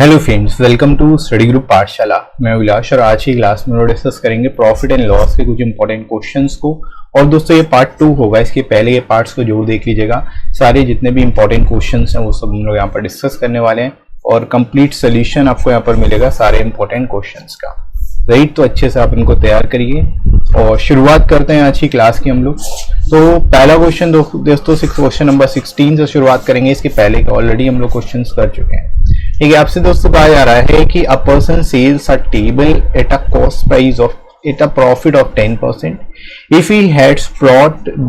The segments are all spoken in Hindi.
Hello friends, welcome to study group Pathshala. मैं विलास और आज की क्लास में डिस्कस करेंगे प्रॉफिट एंड लॉस के कुछ इंपॉर्टेंट क्वेश्चंस को। और दोस्तों ये पार्ट 2 होगा, इसके पहले ये पार्ट्स को जरूर देख लीजिएगा। सारे जितने भी इंपॉर्टेंट क्वेश्चंस हैं वो सब हम लोग यहाँ पर डिस्कस करने वाले हैं और कंप्लीट सोल्यूशन आपको यहाँ पर मिलेगा सारे इंपॉर्टेंट क्वेश्चंस का। राइट, तो अच्छे से आप इनको तैयार करिए और शुरुआत करते हैं आज की क्लास की हम लोग। तो पहला क्वेश्चन दोस्तों क्वेश्चन नंबर 16 से शुरुआत करेंगे। इसके पहले का ऑलरेडी हम लोग क्वेश्चंस कर चुके हैं। ठीक है, आपसे दोस्तों कहा जा रहा है कि a person sells a table at a cost price of at a profit of 10% if he had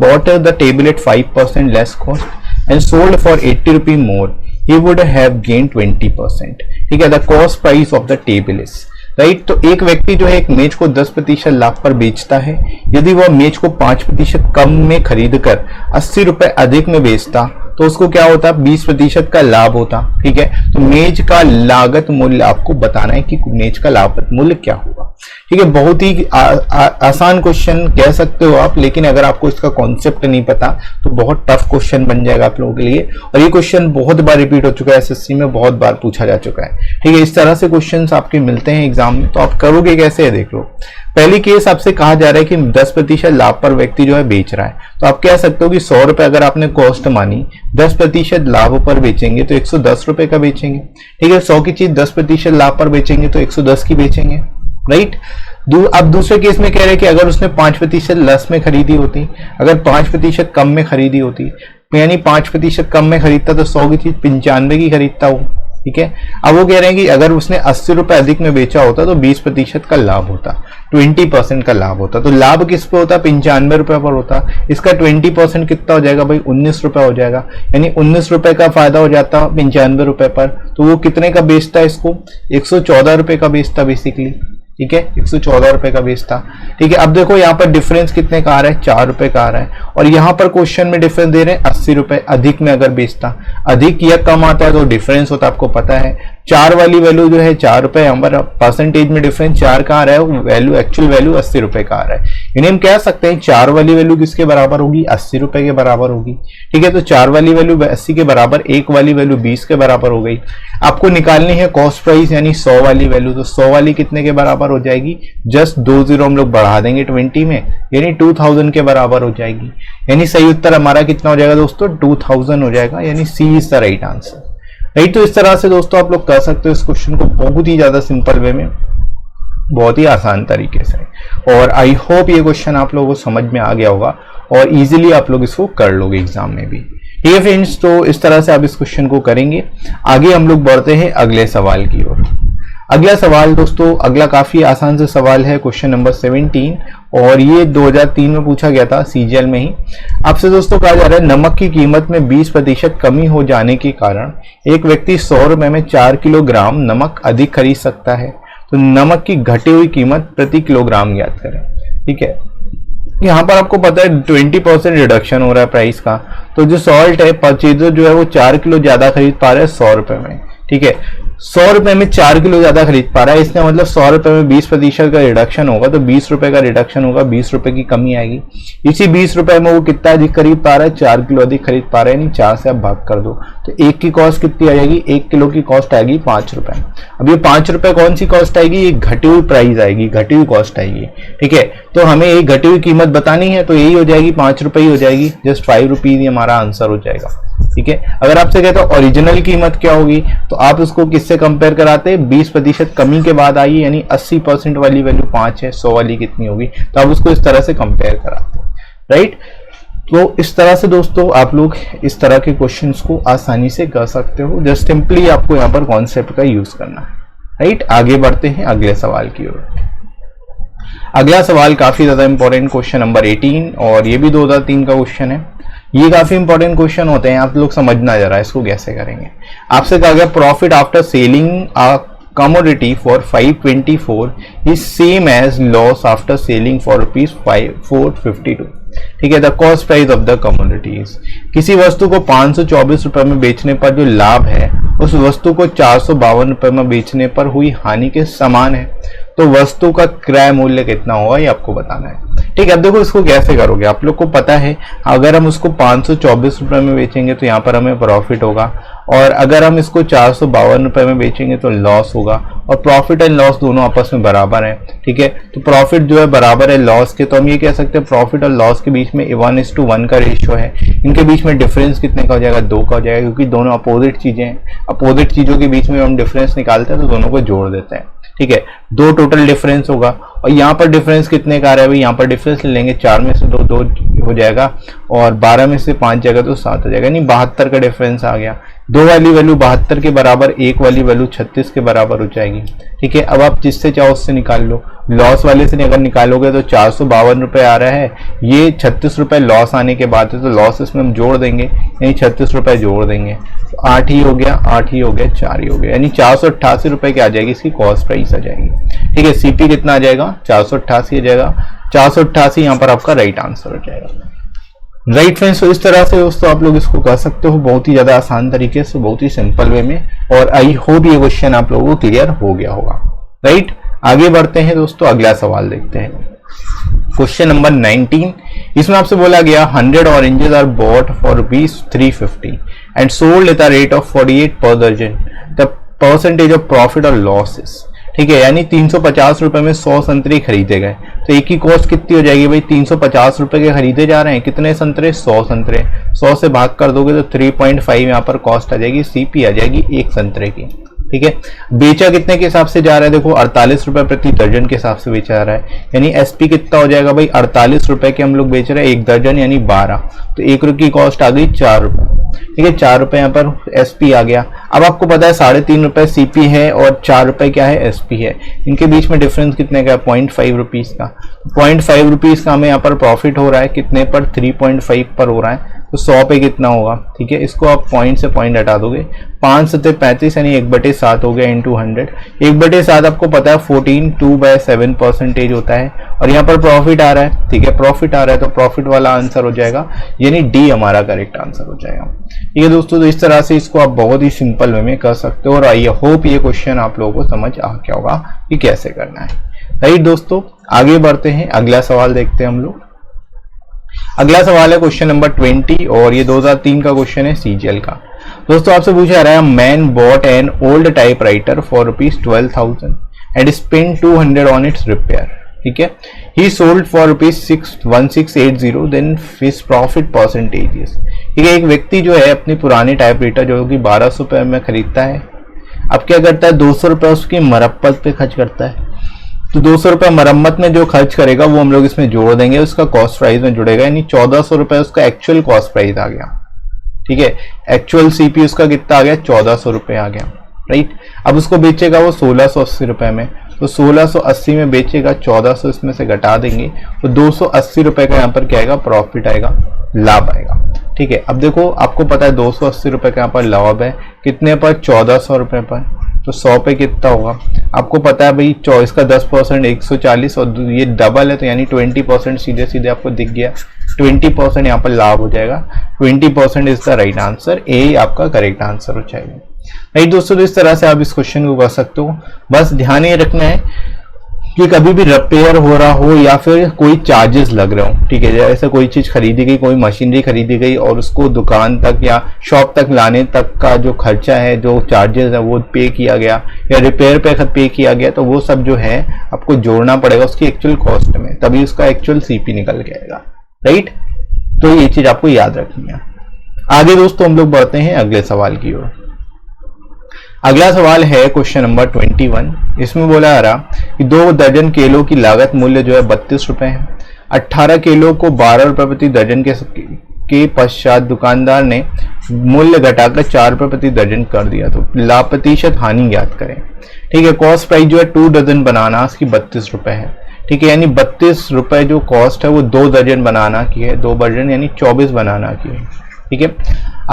bought the table at 5% less cost and sold for 80 rupee more, he would have gained 20%. ठीक है, the cost price of the table is right. तो एक व्यक्ति जो है एक मेज को 10% लाभ पर बेचता है। यदि वह मेज को 5% कम में खरीद कर 80 रुपए अधिक में बेचता तो उसको क्या होता, 20% का लाभ होता। ठीक है, तो मेज का लागत मूल्य आपको बताना है कि मेज का लागत मूल्य क्या होगा। ठीक है, बहुत ही आसान क्वेश्चन कह सकते हो आप, लेकिन अगर आपको इसका कॉन्सेप्ट नहीं पता तो बहुत टफ क्वेश्चन बन जाएगा आप लोगों के लिए। और ये क्वेश्चन बहुत बार रिपीट हो चुका है, एसएससी में बहुत बार पूछा जा चुका है। ठीक है, इस तरह से क्वेश्चंस आपके मिलते हैं एग्जाम में, तो आप करोगे कैसे है देख लो। पहली केस आपसे कहा जा रहा है कि 10% लाभ पर व्यक्ति जो है बेच रहा है, तो आप कह सकते हो कि 100 रुपए अगर आपने कॉस्ट मानी, 10% लाभ पर बेचेंगे तो 110 रुपए का बेचेंगे। ठीक है, 100 की चीज 10% लाभ पर बेचेंगे तो 110 की बेचेंगे। राइट, अब दूसरे केस में कह रहे हैं कि अगर उसने 5% लस में खरीदी होती, अगर 5% कम में खरीदी होती, यानी 5% कम में खरीदता तो 100 की चीज 95 की खरीदता हो। ठीक है, अब वो कह रहे हैं कि अगर उसने 80 रुपए अधिक में बेचा होता तो 20% का लाभ होता, 20% का लाभ होता। तो लाभ किस पे होता, 95 रुपए पर होता। इसका 20% कितना हो जाएगा भाई, 19 रुपए हो जाएगा, यानी 19 रुपए का फायदा हो जाता 95 रुपए पर। तो वो कितने का बेचता है इसको, 114 रुपए का बेचता बेसिकली। ठीक है, 114 रुपए का बेचता। ठीक है, अब देखो यहाँ पर डिफरेंस कितने का आ रहा है, 4 रुपए का आ रहा है। और यहाँ पर क्वेश्चन में डिफरेंस दे रहे हैं 80 रुपए अधिक में अगर बेचता, अधिक या कम आता है तो डिफरेंस होता, आपको पता है। 4 वाली वैल्यू जो है 4 रुपए, यहाँ पर परसेंटेज में डिफरेंस 4 का आ रहा है, वैल्यू एक्चुअल वैल्यू 80 रुपए का आ रहा है। यानी हम कह सकते हैं 4 वाली वैल्यू किसके बराबर होगी, 80 रुपए के बराबर होगी। ठीक है, तो 4 वाली वैल्यू 80 के बराबर, 1 वाली वैल्यू 20 के बराबर हो गई। आपको निकालनी है कॉस्ट प्राइस यानी 100 वाली वैल्यू, तो 100 वाली कितने के बराबर हो जाएगी, जस्ट 2 जीरो हम लोग बढ़ा देंगे 20 में, यानी 2000 के बराबर हो जाएगी। यानी सही उत्तर हमारा कितना हो जाएगा दोस्तों, 2000 हो जाएगा, यानी C is the right answer. Right, तो इस तरह से दोस्तों आप लोग कर सकते हो इस क्वेश्चन को बहुत ही ज्यादा सिंपल वे में, बहुत ही आसान तरीके से। और आई होप ये क्वेश्चन आप लोगों को समझ में आ गया होगा और इजीली आप लोग इसको कर लोगे एग्जाम में भी। ठीक है फ्रेंड्स, तो इस तरह से आप इस क्वेश्चन को करेंगे। आगे हम लोग बढ़ते हैं अगले सवाल की ओर। अगला सवाल दोस्तों, अगला काफी आसान से सवाल है, क्वेश्चन नंबर 17, और ये 2003 में पूछा गया था सीजीएल में ही। आपसे दोस्तों कहा जा रहा है नमक की कीमत में 20% कमी हो जाने के कारण एक व्यक्ति 100 रुपए में 4 किलोग्राम नमक अधिक खरीद सकता है। तो नमक की घटी हुई कीमत प्रति किलोग्राम ज्ञात करें। ठीक है, यहाँ पर आपको पता है 20% रिडक्शन हो रहा है प्राइस का। तो जो सॉल्ट है परचेजर जो है वो 4 किलो ज्यादा खरीद पा रहा है 100 रुपए में। ठीक है, 100 रुपए में 4 किलो ज्यादा खरीद पा रहा है, इसने मतलब 100 रुपए में 20% का रिडक्शन होगा, तो 20 रुपए का रिडक्शन होगा, 20 रुपए की कमी आएगी। इसी 20 रुपए में वो कितना अधिक खरीद पा रहा है, 4 किलो अधिक खरीद पा रहा है, यानी 4 से आप भाग कर दो तो 1 की कॉस्ट कितनी आ जाएगी, 1 किलो की कॉस्ट आएगी 5 रुपए। अब ये 5 रुपए कौन सी कॉस्ट आएगी, ये घटी हुई प्राइस आएगी, घटी हुई कॉस्ट आएगी। ठीक है, तो हमें एक घटी हुई कीमत बतानी है, तो यही हो जाएगी 5 रुपए ही हो जाएगी, जस्ट 5 रुपीज ही हमारा आंसर हो जाएगा। ठीक है, अगर आपसे कहते हो ओरिजिनल कीमत क्या होगी, तो आप उसको किससे कंपेयर कराते हैं, 20% कमी के बाद आई, यानी 80% वाली वैल्यू 5 है, 100 वाली कितनी होगी, तो आप उसको इस तरह से कंपेयर कराते हैं। राइट, तो इस तरह से दोस्तों आप लोग इस तरह के क्वेश्चंस को आसानी से कर सकते हो, जस्ट सिंपली आपको यहाँ पर कॉन्सेप्ट का यूज करना है। राइट, आगे बढ़ते हैं अगले सवाल की ओर। अगला सवाल काफी ज्यादा इंपॉर्टेंट, क्वेश्चन नंबर 18, और ये भी 2003 का क्वेश्चन है। ये काफी इंपॉर्टेंट क्वेश्चन होते हैं, आप लोग समझना जरा इसको कैसे करेंगे। आपसे कहा गया profit after selling a commodity for 524 is same as loss after selling for ₹452। ठीक है, the cost price of the commodities. किसी वस्तु को 524 रुपए में बेचने पर जो लाभ है उस वस्तु को 452 रुपए में बेचने पर हुई हानि के समान है। तो वस्तु का क्रय मूल्य कितना होगा ये आपको बताना है। ठीक है। अब देखो इसको कैसे करोगे, आप लोग को पता है अगर हम उसको 524 रुपए में बेचेंगे तो यहाँ पर हमें प्रॉफिट होगा, और अगर हम इसको 452 रुपए में बेचेंगे तो लॉस होगा, और प्रॉफिट एंड लॉस दोनों आपस में बराबर है। ठीक है, तो प्रॉफिट जो है बराबर है लॉस के, तो हम ये कह सकते हैं प्रॉफिट और लॉस के बीच में 1:1 का रेशियो है। इनके बीच में डिफरेंस कितने का हो जाएगा, 2 का हो जाएगा, क्योंकि दोनों अपोजिट चीजें हैं। अपोजिट चीजों के बीच में हम डिफरेंस निकालते हैं तो दोनों को जोड़ देते हैं। ठीक है, 2 टोटल डिफरेंस होगा, और यहाँ पर डिफरेंस कितने का आ रहा है भाई, यहाँ पर डिफरेंस ले लेंगे, 4 में से 2 हो जाएगा, और 12 में से 5 जाएगा तो 7 हो जाएगा, यानी 72 का डिफरेंस आ गया। 2 वाली वैल्यू 72 के बराबर, 1 वाली वैल्यू 36 के बराबर हो जाएगी। ठीक है, अब आप जिससे चाहो उससे निकाल लो। लॉस वाले से अगर निकालोगे तो 452 रुपए आ रहा है, ये 36 रुपए लॉस आने के बाद है, तो लॉस इसमें हम जोड़ देंगे, यानी 36 रुपए जोड़ देंगे, तो 8 ही हो गया, 8 ही हो गया, 4 ही हो गया, यानी 488 रुपए की आ जाएगी इसकी कॉस्ट प्राइस आ जाएगी। ठीक है, सीपी कितना आ जाएगा, 488 आ जाएगा, 488 यहाँ पर आपका राइट आंसर हो जाएगा। राइट फ्रेंड्स, तो इस तरह से दोस्तों आप लोग इसको कर सकते हो बहुत ही ज्यादा आसान तरीके से, बहुत ही सिंपल वे में, और आई होप ये क्वेश्चन आप लोगों को क्लियर हो गया होगा। राइट, आगे बढ़ते हैं दोस्तों, अगला सवाल देखते हैं। क्वेश्चन नंबर 19, इसमें आपसे बोला गया 100 oranges are bought for ₹350 and sold at the rate of 48 per दर्जन, द परसेंटेज ऑफ प्रॉफिट और लॉसेस। ठीक है, यानी 350 रुपए में 100 संतरे खरीदे गए, तो एक की कॉस्ट कितनी हो जाएगी भाई, 350 रुपए के खरीदे जा रहे हैं, कितने संतरे, 100 संतरे, 100 से भाग कर दोगे तो 3.5 यहाँ पर कॉस्ट आ जाएगी, सीपी आ जाएगी एक संतरे की। ठीक है, बेचा कितने के हिसाब से जा रहा है, देखो 48 रुपए प्रति दर्जन के हिसाब से बेचा जा रहा है, यानी एसपी कितना हो जाएगा भाई, 48 रुपए के हम लोग बेच रहे हैं एक दर्जन, यानी 12, तो 1 रुपए की कॉस्ट आ गई 4 रुपए। ठीक है, 4 रुपए यहाँ पर एसपी आ गया। अब आपको पता है 3.5 रुपए सीपी है और 4 रुपए क्या है, एसपी है, इनके बीच में डिफरेंस कितने का है, 0.5 रुपीज का। 0.5 रुपीज का हमें यहाँ पर प्रॉफिट हो रहा है, कितने पर, 3.5 पर हो रहा है, तो 100 पे कितना होगा। ठीक है, इसको आप पॉइंट से पॉइंट हटा दोगे, 5 सत्ते 35, यानी 1/7 हो गया इंटू 100। 1/7 आपको पता है 14/2/7% होता है, और यहाँ पर प्रॉफिट आ रहा है। ठीक है, प्रॉफिट आ रहा है तो प्रॉफिट वाला आंसर हो जाएगा, यानी डी हमारा करेक्ट आंसर हो जाएगा। ठीक है दोस्तों, तो इस तरह से इसको आप बहुत ही सिंपल वे में कर सकते हो, और आई होप ये क्वेश्चन आप लोगों को समझ आ गया होगा कि कैसे करना है। राइट दोस्तों, आगे बढ़ते हैं, अगला सवाल देखते हैं हम लोग। अगला सवाल है क्वेश्चन नंबर 20, और ये 2003 का क्वेश्चन है सीजीएल का। दोस्तों आपसे पूछा जा रहा है, man bought an old typewriter for ₹12,000 and spend 200 on its repair. ठीक है, he sold for ₹1680, then his profit percentage is. ठीक है, एक व्यक्ति जो है अपनी पुरानी टाइपराइटर जो कि 1200 रुपए में खरीदता है, अब क्या करता है, 200 रुपए उसकी मरम्मत पे खर्च करता है, तो 200 रुपए मरम्मत में जो खर्च करेगा वो हम लोग इसमें जोड़ देंगे, उसका कॉस्ट प्राइस में जुड़ेगा, यानी 1400 रुपए उसका एक्चुअल कॉस्ट प्राइस आ गया। ठीक है, एक्चुअल सीपी उसका कितना आ गया, 1400 रुपए आ गया। राइट, अब उसको बेचेगा वो 1680 रुपए में, तो 1680 में बेचेगा, 1400 इसमें से घटा देंगे, तो 280 रुपए का यहाँ पर क्या आएगा, प्रॉफिट आएगा, लाभ आएगा। ठीक है, अब देखो आपको पता है 280 रुपए का यहाँ पर लाभ है, कितने पर, 1400 रुपए पर, तो 100 पे कितना होगा, आपको पता है भाई, इसका 10% 140, और ये डबल है तो यानी 20% सीधे सीधे आपको दिख गया, 20% यहाँ पर लाभ हो जाएगा, 20% इज द राइट आंसर, ए आपका करेक्ट आंसर हो जाएगा। राइट दोस्तों, तो इस तरह से आप इस क्वेश्चन को कर सकते हो। बस ध्यान ये रखना है कि कभी भी रिपेयर हो रहा हो या फिर कोई चार्जेस लग रहे हो, ठीक है, जैसे कोई चीज खरीदी गई, कोई मशीनरी खरीदी गई और उसको दुकान तक या शॉप तक लाने तक का जो खर्चा है, जो चार्जेस है वो पे किया गया, या रिपेयर पे किया गया, तो वो सब जो है आपको जोड़ना पड़ेगा उसकी एक्चुअल कॉस्ट में, तभी उसका एक्चुअल सीपी निकल के आएगा। राइट, तो ये चीज आपको याद रखनी है। आगे दोस्तों हम लोग बढ़ते हैं अगले सवाल की ओर। अगला सवाल है क्वेश्चन नंबर 21। इसमें बोला जा रहा कि 2 दर्जन केलों की लागत मूल्य जो है 32 रुपए है। 18 केलों को 12 रुपए प्रति दर्जन के पश्चात दुकानदार ने मूल्य घटाकर 4 रुपए प्रति दर्जन कर दिया, तो लाभ प्रतिशत हानि ज्ञात करें। ठीक है, कॉस्ट प्राइस जो है 2 दर्जन बनाना उसकी 32 रुपए है। ठीक है, यानी 32 रुपए जो कॉस्ट है वो 2 दर्जन बनाना की है, 2 दर्जन यानी 24 बनाना की है। ठीक है,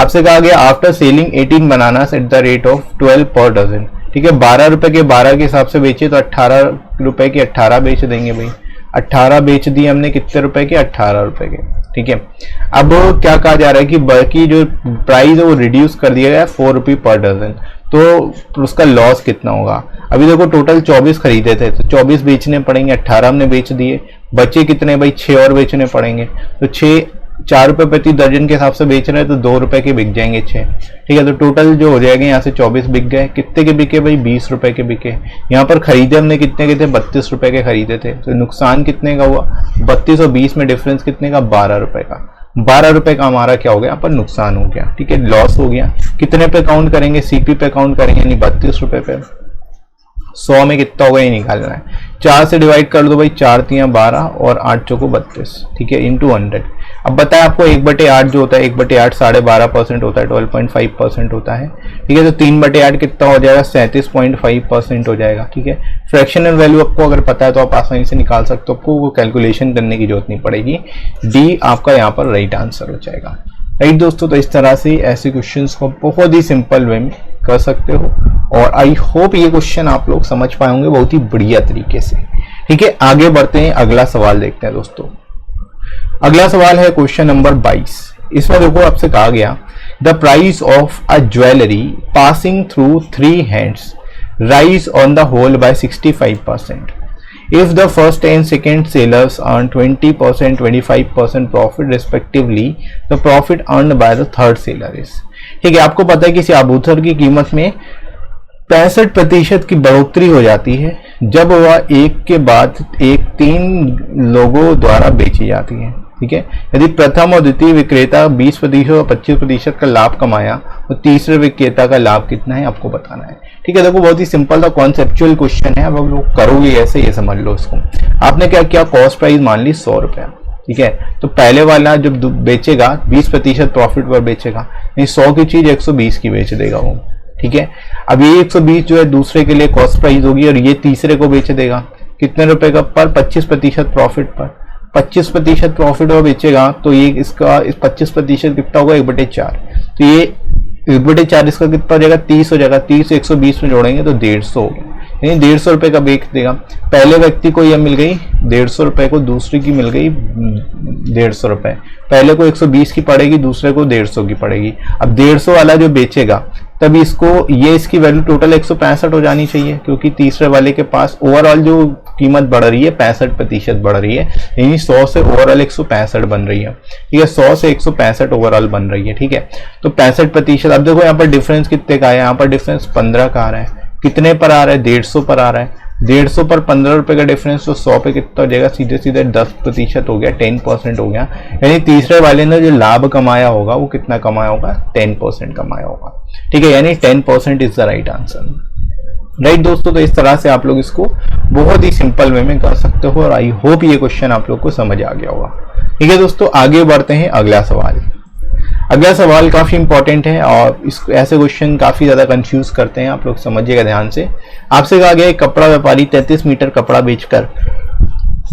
आपसे कहा गया after selling 18 banana at the rate of 12 per dozen. ठीक है, 12 रुपए के 12 के हिसाब से बेचे तो 18 रुपए के 18 बेच देंगे भाई, 18 बेच दिए हमने, कितने रुपए के, 18 रुपए के। ठीक है, अब क्या कहा जा रहा है कि बाकी जो प्राइस है वो रिड्यूस कर दिया गया 4 रुपये पर डजन, तो उसका लॉस कितना होगा। अभी देखो टोटल 24 खरीदे थे तो 24 बेचने पड़ेंगे, 18 हमने बेच दिए, बचे कितने भाई, 6 और बेचने पड़ेंगे। तो 6 4 रुपए प्रति दर्जन के हिसाब से बेच रहे हैं तो 2 रुपए के बिक जाएंगे 6, ठीक है। तो टोटल जो हो जाएगा यहाँ से 24 बिक गए। कितने के बिके भाई, 20 रुपए के बिके। यहाँ पर खरीदे हमने कितने के थे, 32 रुपए के खरीदे थे। तो नुकसान कितने का हुआ, 32 और 20 में डिफरेंस कितने का, 12 रुपए का। 12 रुपए का हमारा क्या हो गया, यहाँ पर नुकसान हो गया, ठीक है, लॉस हो गया। कितने पे काउंट करेंगे, सीपी पे काउंट करेंगे, यानी 32 रुपए पे। 100 में कितना होगा ये निकालना है। 4 से डिवाइड कर दो भाई, 4 3 12 और 8 चौको 32, ठीक है, इंटू 100। अब बताया आपको 1/8 जो होता है, 1/8 12.5% होता है, 12.5% होता है, ठीक है। तो 3/8 कितना हो जाएगा, 37.5% हो जाएगा, ठीक है। फ्रैक्शनल वैल्यू आपको अगर पता है तो आप आसानी से निकाल सकते हो, आपको वो कैलकुलेशन करने की जरूरत नहीं पड़ेगी। डी आपका यहाँ पर राइट आंसर हो जाएगा, राइट दोस्तों। तो इस तरह से ऐसे क्वेश्चंस को बहुत ही सिंपल वे में कर सकते हो, और आई होप ये क्वेश्चन आप लोग समझ पाए होंगे बहुत ही बढ़िया तरीके से, ठीक है। आगे बढ़ते हैं, अगला सवाल देखते हैं दोस्तों। अगला सवाल है क्वेश्चन नंबर 22। इसमें देखो आपसे कहा गया, the price of a jewellery passing through 3 hands rise on the whole by 65%. If the first and second sellers earn 20%, 25% profit respectively, the profit earned by the third seller is, ठीक है। आपको पता है किसी आभूषण की कीमत में 65% की बढ़ोतरी हो जाती है जब वह एक के बाद एक 3 लोगों द्वारा बेची जाती है, ठीक है। यदि प्रथम और द्वितीय विक्रेता 20% और 25% का लाभ कमाया तो तीसरे विक्रेता का लाभ कितना है आपको बताना है, ठीक है। देखो बहुत ही सिंपल सा कॉन्सेप्चुअल क्वेश्चन है। अब आप लोग करोगे ऐसे, ये समझ लो इसको। आपने क्या किया, कॉस्ट प्राइस मान ली 100 रुपया, ठीक है। तो पहले वाला जब बेचेगा 20% प्रॉफिट पर बेचेगा, नहीं 100 की चीज 120 की बेच देगा वो, ठीक है। अब ये 120 जो है दूसरे के लिए कॉस्ट प्राइस होगी और ये तीसरे को बेच देगा कितने रुपए का, पर 25% प्रॉफिट पर। 25% प्रॉफिट पर बेचेगा तो ये इसका इस 25% कितना होगा, 1/4। तो ये 1/4 इसका कितना हो जाएगा, 30 हो जाएगा। 30 120 में जोड़ेंगे तो 150 हो गया, यानी 150 रुपए का बेच देगा। पहले व्यक्ति को यह मिल गई 150 रुपए को, दूसरी की मिल गई 150 रुपए। पहले को 120 की पड़ेगी, दूसरे को 150 की पड़ेगी। अब 150 वाला जो बेचेगा तब इसको ये इसकी वैल्यू टोटल 165 हो जानी चाहिए, क्योंकि तीसरे वाले के पास ओवरऑल जो कीमत बढ़ रही है 65% बढ़ रही है, यानी 100 से ओवरऑल 165 बन रही है, ठीक है। 100 से 165 ओवरऑल बन रही है, ठीक है। तो 65%। अब देखो यहाँ पर डिफरेंस कितने का है, यहाँ पर डिफरेंस 15 का आ रहा है। कितने पर आ रहा है, 150 पर आ रहा है। 150 पर 15 रुपए का डिफरेंस, तो 100 पे कितना हो जाएगा, सीधे सीधे 10% हो गया, 10% हो गया। यानी तीसरे वाले ने जो लाभ कमाया होगा वो कितना कमाया होगा, 10% कमाया होगा, ठीक है। यानी 10% is the right answer, right दोस्तों। तो इस तरह से आप लोग इसको बहुत ही सिंपल वे में कर सकते हो, और आई होप ये क्वेश्चन आप लोग को समझ आ गया होगा, ठीक है दोस्तों। आगे बढ़ते हैं, अगला सवाल। अगला सवाल काफी इंपॉर्टेंट है और ऐसे क्वेश्चन काफी ज्यादा कंफ्यूज करते हैं, आप लोग समझिएगा ध्यान से। आपसे कहा गया कपड़ा व्यापारी 33 मीटर कपड़ा बेचकर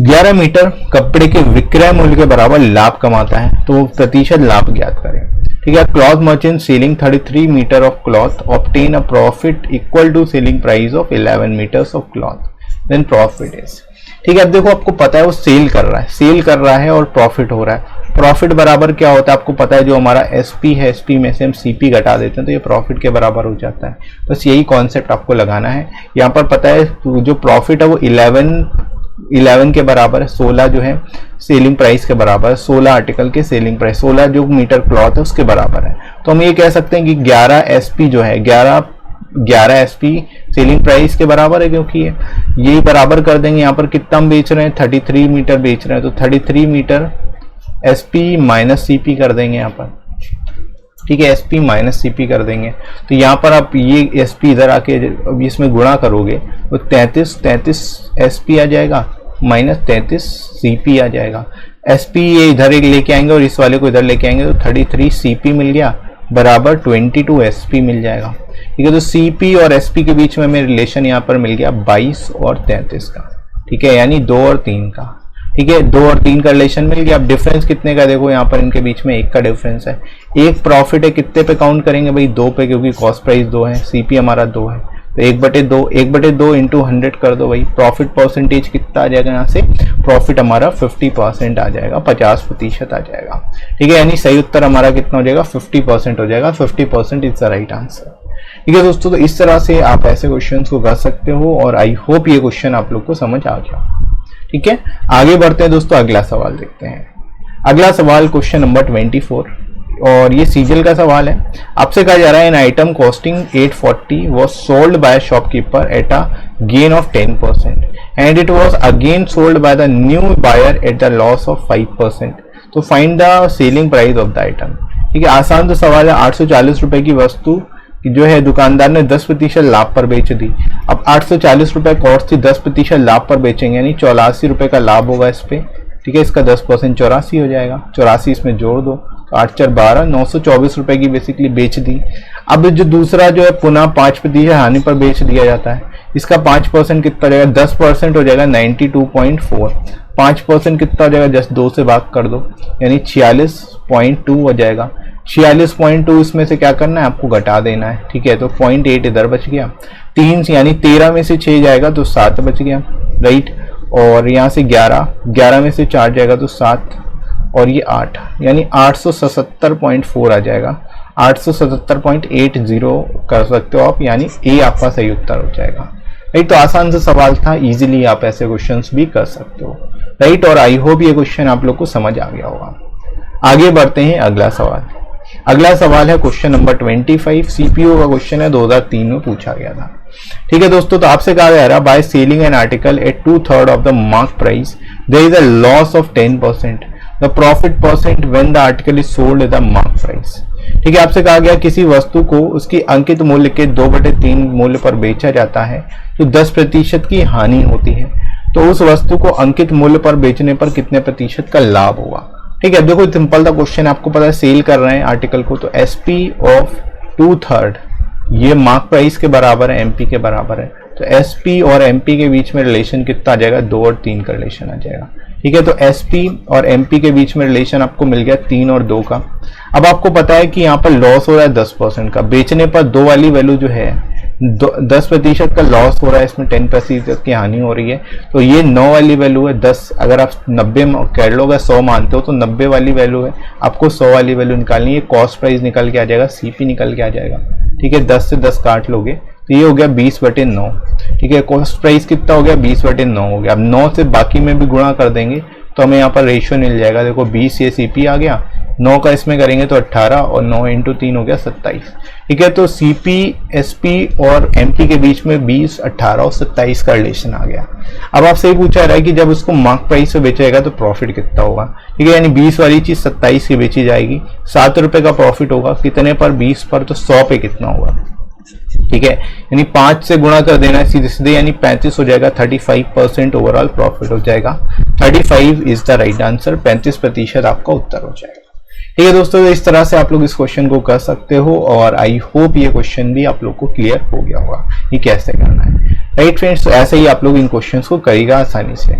11 मीटर कपड़े के विक्रय मूल्य के बराबर लाभ कमाता है, तो प्रतिशत लाभ ज्ञात करें, ठीक है। Cloth merchant selling 33 metre of cloth obtain a profit equal to selling price of 11 metres of cloth, then profit is, ठीक है। अब देखो आपको पता है वो सेल कर रहा है और प्रॉफिट हो रहा है। प्रॉफिट बराबर क्या होता है आपको पता है, जो हमारा एसपी है, एसपी में से हम सीपी घटा देते हैं तो ये प्रॉफिट के बराबर हो जाता है। बस यही कॉन्सेप्ट आपको लगाना है। यहाँ पर पता है जो प्रॉफिट है वो 11 के बराबर है, 16 जो है सेलिंग प्राइस के बराबर है, 16 आर्टिकल के सेलिंग प्राइस, 16 जो मीटर क्लॉथ है उसके बराबर है। तो हम ये कह सकते हैं कि 11 एसपी जो है 11 एसपी सेलिंग प्राइस के बराबर है, क्योंकि ये बराबर कर देंगे। यहाँ पर कितना हम बेच रहे हैं, 33 मीटर बेच रहे हैं, तो 33 मीटर एसपी माइनस सीपी कर देंगे यहाँ पर, ठीक है। एसपी माइनस सीपी कर देंगे, तो यहाँ पर आप ये एसपी इधर आके अब इसमें गुणा करोगे तो 33 एसपी आ जाएगा माइनस 33 सीपी आ जाएगा। एसपी ये इधर एक लेके आएंगे और इस वाले को इधर लेके आएंगे, तो 33 सीपी मिल गया बराबर 22 एसपी मिल जाएगा, ठीक है। तो सीपी और एसपी के बीच में हमें रिलेशन यहाँ पर मिल गया 22 और 33 का, ठीक है, यानी 2 और 3 का, ठीक है। 2 और 3 का रिलेशन मिल गया। अब डिफरेंस कितने का देखो, यहाँ पर इनके बीच में 1 का डिफरेंस है। एक प्रॉफिट है, कितने पे काउंट करेंगे भाई, 2 पे, क्योंकि कॉस्ट प्राइस 2 है, सीपी हमारा 2 है, तो 1/2 इंटू 100 कर दो भाई। प्रॉफिट परसेंटेज कितना आ जाएगा, यहाँ से प्रॉफिट हमारा 50% आ जाएगा, 50% आ जाएगा, ठीक है। यानी सही उत्तर हमारा कितना हो जाएगा, 50% हो जाएगा। 50% इज द राइट आंसर, ठीक है दोस्तों। तो इस तरह से आप ऐसे क्वेश्चन को कर सकते हो, और आई होप ये क्वेश्चन आप लोग को समझ आ गया, ठीक है, आगे बढ़ते हैं दोस्तों, अगला सवाल देखते हैं। अगला सवाल क्वेश्चन नंबर 24 और ये सीजल का सवाल है। आपसे कहा जा रहा है an item costing 840 was sold by a shopkeeper at a gain of 10% and it was again sold by the new buyer at the loss of 5%. तो find the selling price of the item. ठीक है, आसान तो सवाल है। 840 रुपए की वस्तु जो है दुकानदार ने 10% लाभ पर बेच दी। अब 840 रुपए कॉस्ट थी, 10% लाभ पर बेचेंगे यानी 84 रुपए का लाभ होगा इस पे। ठीक है, इसका 10% 84 हो जाएगा, 84 इसमें जोड़ दो तो 8 4 12, 924 रुपए की बेसिकली बेच दी। अब जो दूसरा जो है पुनः 5% हानि पर बेच दिया जाता है, इसका 5% कितना जाएगा, 10% हो जाएगा 92.4। 5% कितना हो जाएगा, जस्ट 2 से भाग कर दो यानी 46.2 हो जाएगा। 46.2 इसमें से क्या करना है, आपको घटा देना है। ठीक है, तो 0.8 इधर बच गया, 3 यानी 13 में से 6 जाएगा तो 7 बच गया, राइट। और यहाँ से 11 में से 4 जाएगा तो 7 और ये 8 यानी 877.4 आ जाएगा। 877.80 कर सकते हो आप, यानी ए आपका सही उत्तर हो जाएगा, राइट। तो आसान सा सवाल था, इजीली आप ऐसे क्वेश्चंस भी कर सकते हो, राइट। और आई होप ये क्वेश्चन आप लोग को समझ आ गया होगा। आगे बढ़ते हैं, अगला सवाल। अगला सवाल है क्वेश्चन नंबर 25, सीपीओ का क्वेश्चन है, 2003 में पूछा गया था। ठीक है दोस्तों, तो आपसे कहा जा रहा है by selling an article at 2/3 of the mark price there is a loss of 10%, the profit percent when the article is sold at the mark price. ठीक है, आपसे कहा गया किसी वस्तु को उसकी अंकित मूल्य के 2/3 मूल्य पर बेचा जाता है तो 10% की हानि होती है, तो उस वस्तु को अंकित मूल्य पर बेचने पर कितने प्रतिशत का लाभ होगा। ठीक है, देखो सिंपल सा क्वेश्चन, आपको पता है सेल कर रहे हैं आर्टिकल को, तो एसपी ऑफ 2/3 ये मार्क प्राइस के बराबर है, एमपी के बराबर है, तो एसपी और एमपी के बीच में रिलेशन कितना आ जाएगा, 2 और 3 का रिलेशन आ जाएगा। ठीक है, तो एसपी और एमपी के बीच में रिलेशन आपको मिल गया 3 और 2 का। अब आपको पता है कि यहाँ पर लॉस हो रहा है 10% का, बेचने पर 2 वाली वैल्यू जो है 10% का लॉस हो रहा है, इसमें 10% की हानि हो रही है, तो ये 9 वाली वैल्यू है। 10 अगर आप 90 कर लो, अगर 100 मानते हो तो 90 वाली वैल्यू है, आपको 100 वाली वैल्यू निकालनी है। कॉस्ट प्राइस निकल के आ जाएगा, सीपी निकल के आ जाएगा। ठीक है, 10 से 10 काट लोगे तो ये हो गया 20/9। ठीक है, कॉस्ट प्राइस कितना हो गया, 20/9 हो गया। अब 9 से बाकी में भी गुणा कर देंगे तो हमें यहाँ पर रेशियो मिल जाएगा। देखो 20 ये सीपी आ गया, 9 का इसमें करेंगे तो 18 और 9 × 3 हो गया 27। ठीक है, तो सीपी एसपी और एमपी के बीच में 20, 18 और 27 का रिलेशन आ गया। अब आपसे पूछा रहा है कि जब उसको मार्क प्राइस से बेचेगा तो प्रॉफिट कितना होगा। ठीक है, यानी 20 वाली चीज 27 की बेची जाएगी, 7 रुपए का प्रॉफिट होगा, कितने पर, 20 पर, तो 100 पे कितना होगा। ठीक है, यानी 5 से गुणा कर देना है सीधे सीधे, यानी 35 हो जाएगा। 35% ओवरऑल प्रॉफिट हो जाएगा। 35 इज द राइट आंसर, 35% आपका उत्तर हो जाएगा। ठीक है दोस्तों, इस तरह से आप लोग इस क्वेश्चन को कर सकते हो और आई होप ये क्वेश्चन भी आप लोग को क्लियर हो गया होगा ये कैसे करना है, राइट फ्रेंड्स। तो ऐसे ही आप लोग इन क्वेश्चंस को करेगा आसानी से।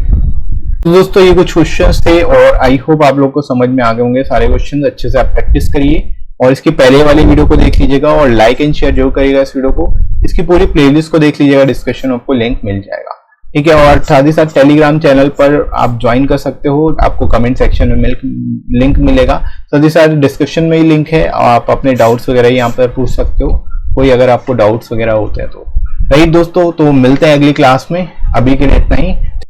तो दोस्तों ये कुछ क्वेश्चंस थे और आई होप आप लोग को समझ में आ गए होंगे सारे क्वेश्चंस। अच्छे से आप प्रैक्टिस करिए और इसके पहले वाले वीडियो को देख लीजिएगा और लाइक एंड शेयर जरूर करिएगा इस वीडियो को। इसकी पूरी प्लेलिस्ट को देख लीजिएगा, डिस्क्रिप्शन में आपको लिंक मिल जाएगा। ठीक है, और साथ ही साथ टेलीग्राम चैनल पर आप ज्वाइन कर सकते हो, आपको कमेंट सेक्शन में लिंक मिलेगा। साथ ही साथ डिस्क्रिप्शन में ही लिंक है, आप अपने डाउट्स वगैरह यहाँ पर पूछ सकते हो, कोई अगर आपको डाउट्स वगैरह होते हैं तो। राइट दोस्तों, तो मिलते हैं अगली क्लास में, अभी के लिए इतना ही।